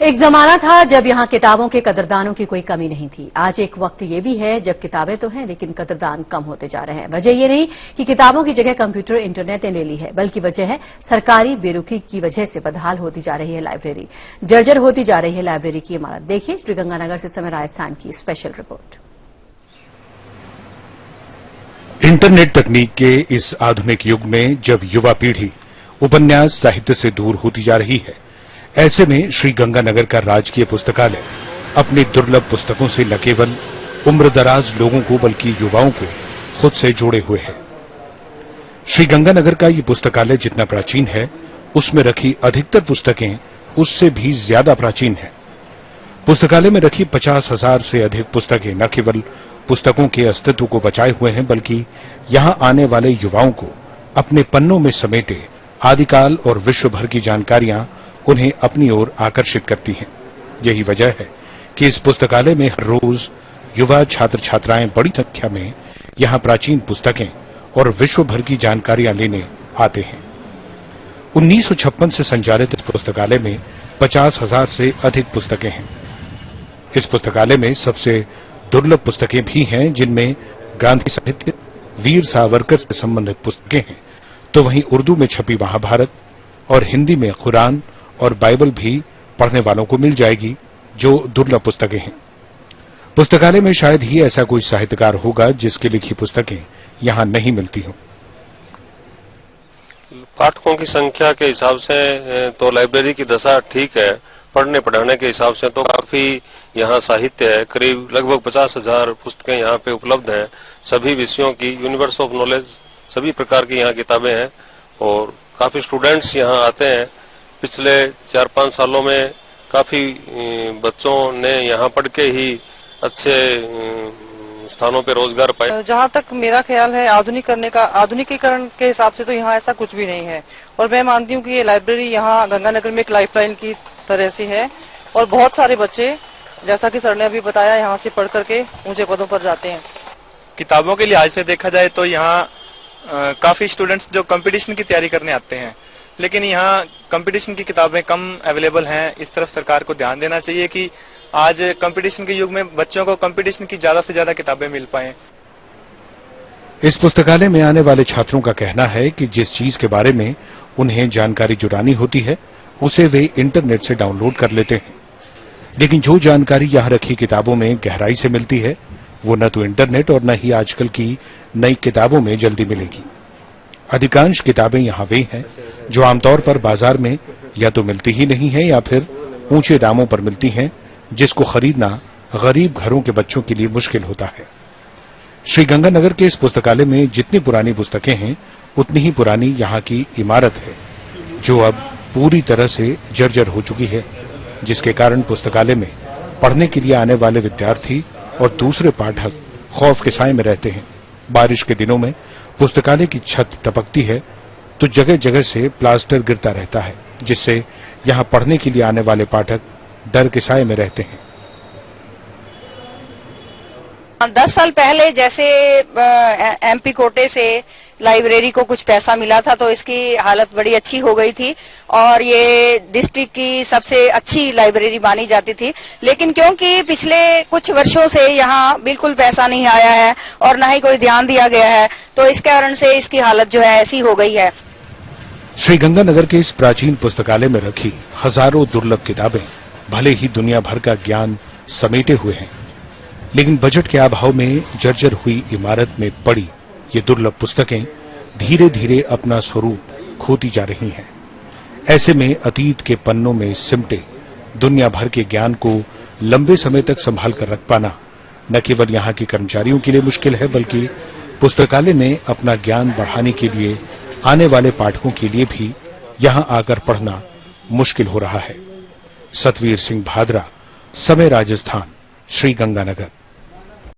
एक जमाना था जब यहाँ किताबों के कदरदानों की कोई कमी नहीं थी। आज एक वक्त ये भी है जब किताबें तो हैं लेकिन कदरदान कम होते जा रहे हैं। वजह ये नहीं कि किताबों की जगह कंप्यूटर इंटरनेट ने ले ली है, बल्कि वजह है सरकारी बेरुखी की वजह से बदहाल होती जा रही है लाइब्रेरी, जर्जर होती जा रही है लाइब्रेरी की इमारत। देखिए श्रीगंगानगर से समय राजस्थान की स्पेशल रिपोर्ट। इंटरनेट तकनीक के इस आधुनिक युग में जब युवा पीढ़ी उपन्यास साहित्य से दूर होती जा रही है, ऐसे में श्रीगंगानगर का राजकीय पुस्तकालय अपनी दुर्लभ पुस्तकों से न केवल उम्रदराज लोगों को बल्कि युवाओं को खुद से जोड़े हुए है। श्रीगंगानगर का ये पुस्तकालय जितना प्राचीन है, उसमें रखी अधिकतर पुस्तकें उससे भी ज्यादा प्राचीन हैं। पुस्तकालय में रखी 50,000 से अधिक पुस्तकें न केवल पुस्तकों के अस्तित्व को बचाए हुए हैं, बल्कि यहां आने वाले युवाओं को अपने पन्नों में समेटे आदिकाल और विश्व भर की जानकारियां उन्हें अपनी ओर आकर्षित करती हैं। यही वजह है कि इस पुस्तकालय में हर रोज युवा छात्र छात्राएं बड़ी संख्या में यहां प्राचीन पुस्तकें और विश्व भर की जानकारियां लेने आते हैं। 1956 से संचालित इस पुस्तकालय में 50,000 से अधिक पुस्तकें हैं। इस पुस्तकालय में सबसे दुर्लभ पुस्तकें भी हैं, जिनमें गांधी साहित्य, वीर सावरकर से संबंधित पुस्तकें हैं, तो वहीं उर्दू में छपी महाभारत और हिंदी में कुरान और बाइबल भी पढ़ने वालों को मिल जाएगी, जो दुर्लभ पुस्तकें हैं। पुस्तकालय में शायद ही ऐसा कोई साहित्यकार होगा जिसकी लिखी पुस्तकें यहां नहीं मिलती हों। पाठकों की संख्या के हिसाब से तो लाइब्रेरी की दशा ठीक है, पढ़ने पढ़ाने के हिसाब से तो काफी यहाँ साहित्य है। करीब लगभग 50,000 पुस्तकें यहाँ पे उपलब्ध हैं, सभी विषयों की, यूनिवर्स ऑफ नॉलेज, सभी प्रकार की यहाँ किताबें हैं और काफी स्टूडेंट्स यहाँ आते हैं। पिछले 4-5 सालों में काफी बच्चों ने यहाँ पढ़ के ही अच्छे स्थानों पे रोजगार पाए। जहाँ तक मेरा ख्याल है आधुनिकीकरण के हिसाब से तो यहाँ ऐसा कुछ भी नहीं है और मैं मानती हूँ कि ये लाइब्रेरी यहाँ गंगानगर में एक लाइफलाइन की तरह से है और बहुत सारे बच्चे, जैसा कि सर ने अभी बताया, यहाँ से पढ़ करके ऊंचे पदों पर जाते हैं। किताबों के लिहाज से देखा जाए तो यहाँ काफी स्टूडेंट्स जो कंपटीशन की तैयारी करने आते हैं, लेकिन यहाँ कंपटीशन की किताबें कम अवेलेबल हैं। इस तरफ सरकार को ध्यान देना चाहिए कि आज कंपटीशन के युग में बच्चों को कंपटीशन की ज्यादा से ज्यादा किताबें मिल पाएं। इस पुस्तकालय में आने वाले छात्रों का कहना है कि जिस चीज के बारे में उन्हें जानकारी जुटानी होती है, उसे वे इंटरनेट से डाउनलोड कर लेते हैं, लेकिन जो जानकारी यहाँ रखी किताबों में गहराई से मिलती है, वो न तो इंटरनेट और न ही आजकल की नई किताबों में जल्दी मिलेगी। अधिकांश किताबें यहाँ वे हैं जो आमतौर पर बाजार में या तो मिलती ही नहीं है या फिर ऊंचे दामों पर मिलती हैं, जिसको खरीदना गरीब घरों के बच्चों के लिए मुश्किल होता है। श्रीगंगानगर के इस पुस्तकालय में जितनी पुरानी पुस्तकें हैं, उतनी ही पुरानी यहाँ की इमारत है, जो अब पूरी तरह से जर्जर हो चुकी है, जिसके कारण पुस्तकालय में पढ़ने के लिए आने वाले विद्यार्थी और दूसरे पाठक खौफ के साए में रहते हैं। बारिश के दिनों में पुस्तकालय की छत टपकती है तो जगह जगह से प्लास्टर गिरता रहता है, जिससे यहाँ पढ़ने के लिए आने वाले पाठक डर के साए में रहते हैं। 10 साल पहले जैसे एमपी कोटे से लाइब्रेरी को कुछ पैसा मिला था तो इसकी हालत बड़ी अच्छी हो गई थी और ये डिस्ट्रिक्ट की सबसे अच्छी लाइब्रेरी मानी जाती थी, लेकिन क्योंकि पिछले कुछ वर्षों से यहाँ बिल्कुल पैसा नहीं आया है और न ही कोई ध्यान दिया गया है, तो इस कारण से इसकी हालत जो है ऐसी हो गई है। श्रीगंगानगर के इस प्राचीन पुस्तकालय में रखी हजारों दुर्लभ किताबें भले ही दुनिया भर का ज्ञान समेटे हुए हैं, लेकिन बजट के अभाव में जर्जर हुई इमारत में पड़ी ये दुर्लभ पुस्तकें धीरे धीरे अपना स्वरूप खोती जा रही हैं। ऐसे में अतीत के पन्नों में सिमटे दुनिया भर के ज्ञान को लंबे समय तक संभाल कर रख पाना न केवल यहाँ के कर्मचारियों के लिए मुश्किल है, बल्कि पुस्तकालय में अपना ज्ञान बढ़ाने के लिए आने वाले पाठकों के लिए भी यहाँ आकर पढ़ना मुश्किल हो रहा है। सतवीर सिंह भादरा, समय राजस्थान, श्रीगंगानगर।